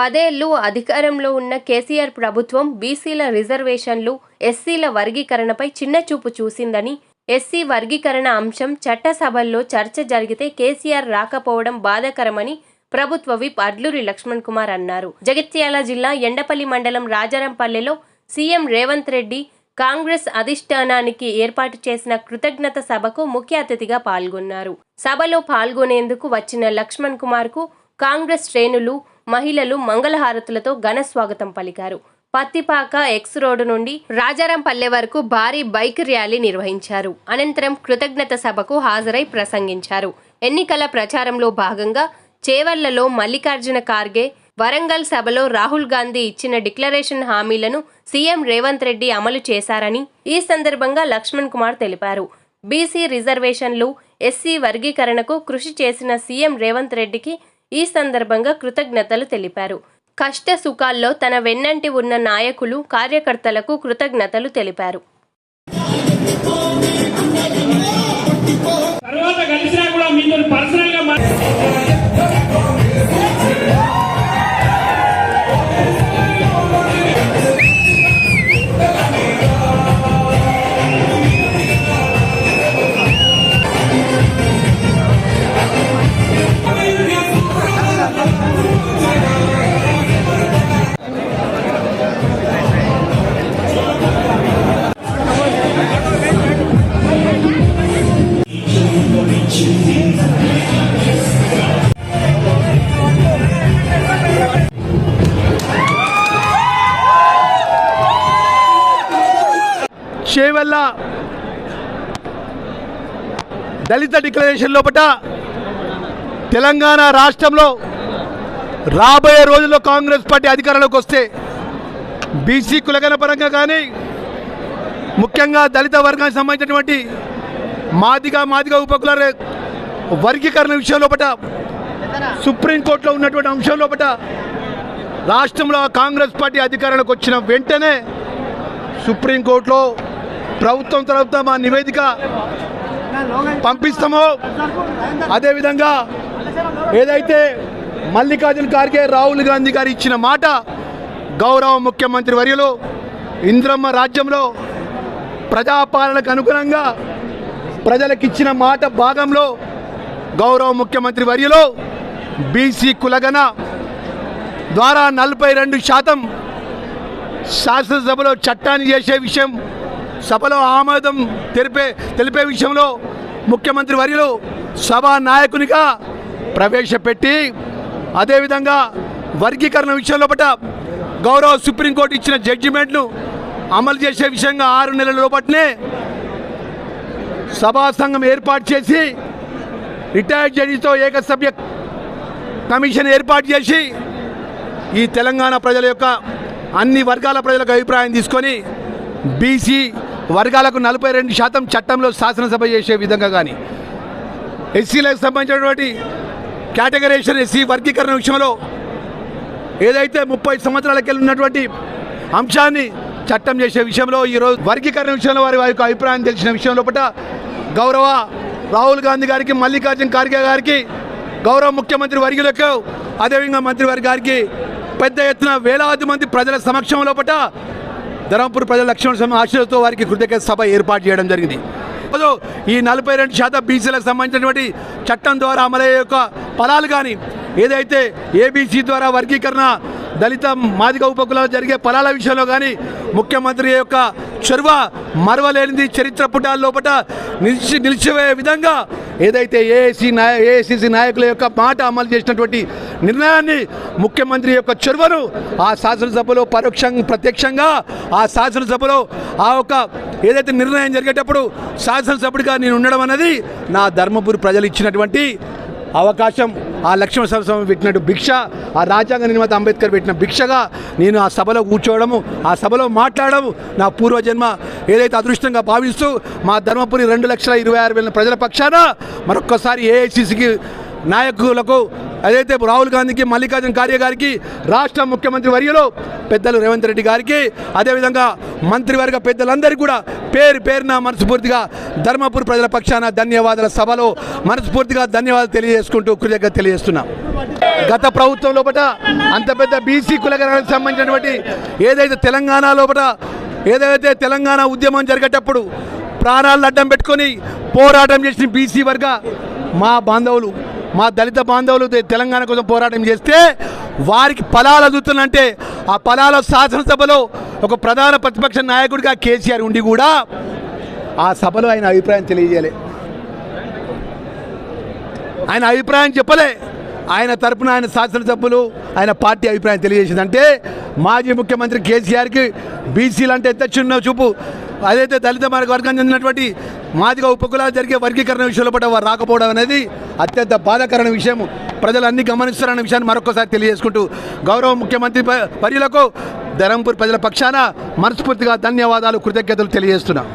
10 ఏళ్లు అధికారంలో ఉన్న కేసీఆర్ ప్రభుత్వం బీసీల రిజర్వేషన్లు, ఎస్సీల వర్గీకరణపై చిన్నచూపు చూసిందని, ఎస్సీ వర్గీకరణ అంశం చట్టసభల్లో చర్చ జరిగితే కేసీఆర్ రాకపోవడం బాధాకరమని ప్రభుత్వ విప్ అడ్లూరి లక్ష్మణ్ కుమార్ అన్నారు. జగిత్యాల జిల్లా ఎండపల్లి మండలం రాజారంపల్లెలో సీఎం రేవంత్ రెడ్డి కాంగ్రెస్ అధిష్టానానికి ఏర్పాటు చేసిన కృతజ్ఞత సభకు ముఖ్య అతిథిగా పాల్గొన్నారు. సభలో పాల్గొనేందుకు వచ్చిన లక్ష్మణ్ కుమార్కు కాంగ్రెస్ శ్రేణులు, మహిళలు మంగళహారతులతో ఘన స్వాగతం పలికారు. పత్తిపాక ఎక్స్ రోడ్డు నుండి రాజారంపల్లె వరకు భారీ బైక్ ర్యాలీ నిర్వహించారు. అనంతరం కృతజ్ఞత సభకు హాజరై ప్రసంగించారు. ఎన్నికల ప్రచారంలో భాగంగా చేవెళ్లలో మల్లికార్జున ఖార్గే, వరంగల్ సభలో రాహుల్ గాంధీ ఇచ్చిన డిక్లరేషన్ హామీలను సీఎం రేవంత్ రెడ్డి అమలు చేశారని ఈ సందర్భంగా లక్ష్మణ్ కుమార్ తెలిపారు. బీసీ రిజర్వేషన్లు, ఎస్సీ వర్గీకరణకు కృషి చేసిన సీఎం రేవంత్ రెడ్డికి ఈ సందర్భంగా కృతజ్ఞతలు తెలిపారు. కష్ట సుఖాల్లో తన వెన్నంటి ఉన్న నాయకులు, కార్యకర్తలకు కృతజ్ఞతలు తెలిపారు. చేవెళ్ళ దళిత డిక్లరేషన్ లోపల తెలంగాణ రాష్ట్రంలో రాబోయే రోజుల్లో కాంగ్రెస్ పార్టీ అధికారంలోకి వస్తే బీసీ కులగణ పరంగా కానీ, ముఖ్యంగా దళిత వర్గానికి సంబంధించినటువంటి మాదిగా ఉపకుల వర్గీకరణ విషయం లోపల సుప్రీంకోర్టులో ఉన్నటువంటి అంశం లోపల రాష్ట్రంలో కాంగ్రెస్ పార్టీ అధికారంలోకి వచ్చిన వెంటనే సుప్రీంకోర్టులో ప్రభుత్వం తరపున మా నివేదిక పంపిస్తామో, అదేవిధంగా ఏదైతే మల్లికార్జున ఖార్గే, రాహుల్ గాంధీ గారు ఇచ్చిన మాట, గౌరవ ముఖ్యమంత్రి వర్యులు ఇంద్రమ్మ రాజ్యంలో ప్రజాపాలనకు అనుగుణంగా ప్రజలకు ఇచ్చిన మాట భాగంలో గౌరవ ముఖ్యమంత్రి వర్యులు బీసీ కులగణ ద్వారా 42% శాసనసభలో చట్టాన్ని చేసే విషయం, సభలో ఆమోదం తెలిపే విషయంలో ముఖ్యమంత్రి వర్యులు సభా నాయకునిగా ప్రవేశపెట్టి, అదేవిధంగా వర్గీకరణ విషయంలో గౌరవ సుప్రీంకోర్టు ఇచ్చిన జడ్జిమెంట్ను అమలు చేసే విషయంగా 6 నెలల లోపలనే సభా సంఘం ఏర్పాటు చేసి, రిటైర్డ్ జడ్జితో ఏకసభ్య కమిషన్ ఏర్పాటు చేసి ఈ తెలంగాణ ప్రజల యొక్క అన్ని వర్గాల ప్రజలకు అభిప్రాయం తీసుకొని బీసీ వర్గాలకు 42% చట్టంలో శాసనసభ చేసే విధంగా కానీ, ఎస్సీలకు సంబంధించినటువంటి కేటగరైజేషన్ ఎస్సీ వర్గీకరణ విషయంలో ఏదైతే 30 సంవత్సరాలకి ఉన్నటువంటి అంశాన్ని చట్టం చేసే విషయంలో ఈరోజు వర్గీకరణ విషయంలో వారి యొక్క అభిప్రాయం తెలిసిన విషయం లోపల గౌరవ రాహుల్ గాంధీ గారికి, మల్లికార్జున ఖార్గే గారికి, గౌరవ ముఖ్యమంత్రి వర్యులకు, అదేవిధంగా మంత్రివర్గ గారికి పెద్ద ఎత్తున వేలాది మంది ప్రజల సమక్షం లోపల ధర్మపురి ప్రజల లక్ష్మణ ఆశలతో వారికి కృతజ్ఞత సభ ఏర్పాటు చేయడం జరిగింది. ఈ 42% బీసీలకు సంబంధించినటువంటి చట్టం ద్వారా అమలయ్యే యొక్క ఫలాలు కానీ, ఏదైతే ఏబీసీ ద్వారా వర్గీకరణ దళిత మాదిగ ఉపకులాలు జరిగే ఫలాల విషయంలో కానీ ముఖ్యమంత్రి యొక్క చొరవ మరవలేనిది, చరిత్ర పుటాల లోపల నిలిచిపోయే విధంగా ఏదైతే ఏఐసిసి నాయకుల యొక్క మాట అమలు చేసినటువంటి నిర్ణయాన్ని, ముఖ్యమంత్రి యొక్క చొరవను ఆ శాసనసభలో ప్రత్యక్షంగా ఆ శాసనసభలో ఆ ఒక ఏదైతే నిర్ణయం జరిగేటప్పుడు శాసనసభ్యుడిగా నేను ఉండడం అన్నది నా ధర్మపురి ప్రజలు ఇచ్చినటువంటి అవకాశం. ఆ లక్ష్మణ సరస్వామి పెట్టినట్టు భిక్ష, ఆ రాజ్యాంగ నిర్మాత అంబేద్కర్ పెట్టిన భిక్షగా నేను ఆ సభలో కూర్చోవడము, ఆ సభలో మాట్లాడము నా పూర్వజన్మ ఏదైతే అదృష్టంగా భావిస్తూ మా ధర్మపురి 2,26,26,000 ప్రజల పక్షాన మరొక్కసారి ఏఐసిసికి నాయకులకు అదైతే రాహుల్ గాంధీకి, మల్లికార్జున ఖార్గే గారికి, రాష్ట్ర ముఖ్యమంత్రి వర్యులు పెద్దలు రేవంత్ రెడ్డి గారికి, అదేవిధంగా మంత్రివర్గ పెద్దలందరికీ కూడా పేరు పేరున మనస్ఫూర్తిగా ధర్మపురి ప్రజల పక్షాన ధన్యవాదాల సభలో మనస్ఫూర్తిగా ధన్యవాదాలు తెలియజేసుకుంటూ కృతజ్ఞత తెలియజేస్తున్నాం. గత ప్రభుత్వం లోపల అంత పెద్ద బీసీ కులగణానికి సంబంధించినటువంటి ఏదైతే తెలంగాణ లోపల ఏదైతే తెలంగాణ ఉద్యమం జరిగేటప్పుడు ప్రాణాలను అడ్డం పెట్టుకొని పోరాటం చేసిన బీసీ వర్గ మా బాంధవులు, మా దళిత బాంధవులు తెలంగాణ కోసం పోరాటం చేస్తే వారికి ఫలాలు అందుతున్నంటే ఆ ఫలాల శాసనసభలో ఒక ప్రధాన ప్రతిపక్ష నాయకుడిగా కేసీఆర్ ఉండి కూడా ఆ సభలో ఆయన అభిప్రాయం తెలియజేయలే, ఆయన అభిప్రాయం చెప్పలే. ఆయన తరపున ఆయన శాసనసభ్యులు ఆయన పార్టీ అభిప్రాయం తెలియజేసిందంటే మాజీ ముఖ్యమంత్రి కేసీఆర్కి బీసీలు అంటే ఎంత చిన్న చూపు. అదైతే దళిత వర్గం చెందినటువంటి మాదిగా ఉపకులాలు జరిగే వర్గీకరణ విషయంలో పట్ల వారు రాకపోవడం అనేది అత్యంత బాధాకరమైన విషయం. ప్రజలు అన్ని గమనిస్తారన్న విషయాన్ని మరొకసారి తెలియజేసుకుంటూ గౌరవ ముఖ్యమంత్రి వర్యులకు ధర్మపురి ప్రజల పక్షాన మనస్ఫూర్తిగా ధన్యవాదాలు, కృతజ్ఞతలు తెలియజేస్తున్నాం.